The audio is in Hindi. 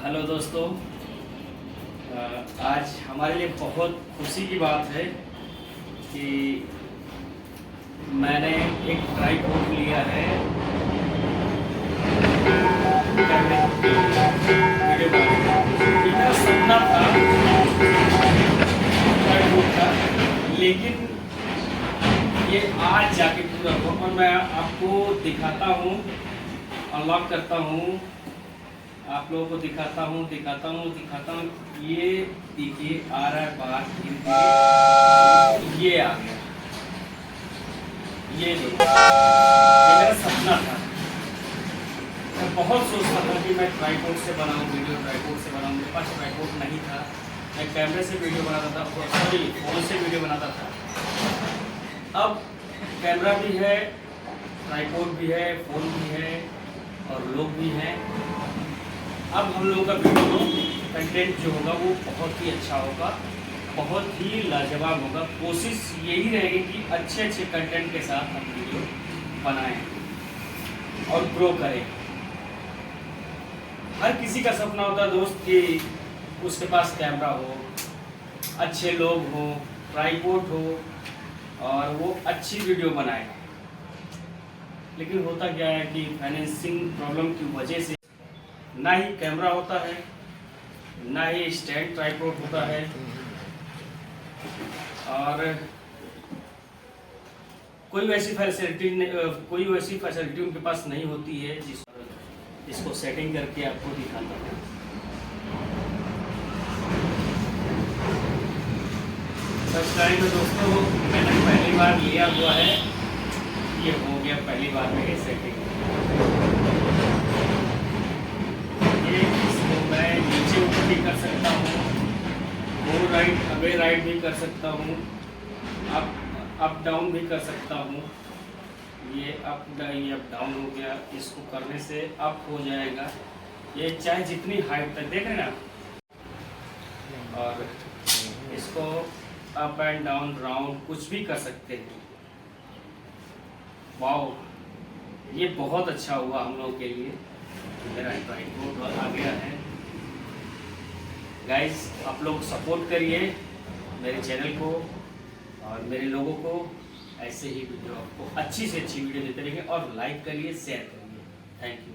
हेलो दोस्तों, आज हमारे लिए बहुत खुशी की बात है कि मैंने एक ट्राइपॉड लिया है वीडियो बनाने। मेरा सपना था ट्राइपॉड का, लेकिन ये आज जाके पूरा हुआ और मैं आपको दिखाता हूँ, अनलॉक करता हूँ, आप लोगों को दिखाता हूँ। ये देखिए आ रहा है बाहर, ये आ गया। ये मेरा सपना था। मैं बहुत सोचता था कि मैं ट्राइपॉड से बनाऊँ वीडियो, ट्राइपॉड से बनाऊँ। मेरे पास ट्राइपॉड नहीं था, मैं कैमरे से वीडियो बनाता था, सॉरी फ़ोन से वीडियो बनाता था। अब कैमरा भी है, ट्राइपॉड भी है, फ़ोन भी है और लोग भी हैं। अब हम लोगों का वीडियो कंटेंट जो होगा वो बहुत ही अच्छा होगा, बहुत ही लाजवाब होगा। कोशिश यही रहेगी कि अच्छे अच्छे कंटेंट के साथ हम वीडियो बनाएं और ग्रो करें। हर किसी का सपना होता है दोस्त कि उसके पास कैमरा हो, अच्छे लोग हो, ट्राइपॉड हो और वो अच्छी वीडियो बनाए। लेकिन होता क्या है कि फाइनेंसिंग प्रॉब्लम की वजह से ना ही कैमरा होता है, ना ही स्टैंड ट्राइपॉड होता है और कोई वैसी फैसिलिटी उनके पास नहीं होती है जिसको सेटिंग करके आपको दिखाता है। फर्स्ट टाइम में दोस्तों मैंने पहली बार लिया हुआ है, ये हो गया पहली बार में ये सेटिंग। मैं नीचे ऊपर भी कर सकता हूँ, वो राइट अवे राइट भी कर सकता हूँ, अप डाउन भी कर सकता हूँ। ये अप डाउन हो गया, इसको करने से अप हो जाएगा। ये चाहे जितनी हाइट तक देखें ना, और इसको अप एंड डाउन राउंड कुछ भी कर सकते हैं। वाओ, ये बहुत अच्छा हुआ हम लोग के लिए। मेरा ट्राइपॉड आ गया है। गाइस, आप लोग सपोर्ट करिए मेरे चैनल को और मेरे लोगों को। ऐसे ही वीडियो आपको अच्छी से अच्छी वीडियो देते रहेंगे और लाइक करिए, शेयर करिए। Thank you.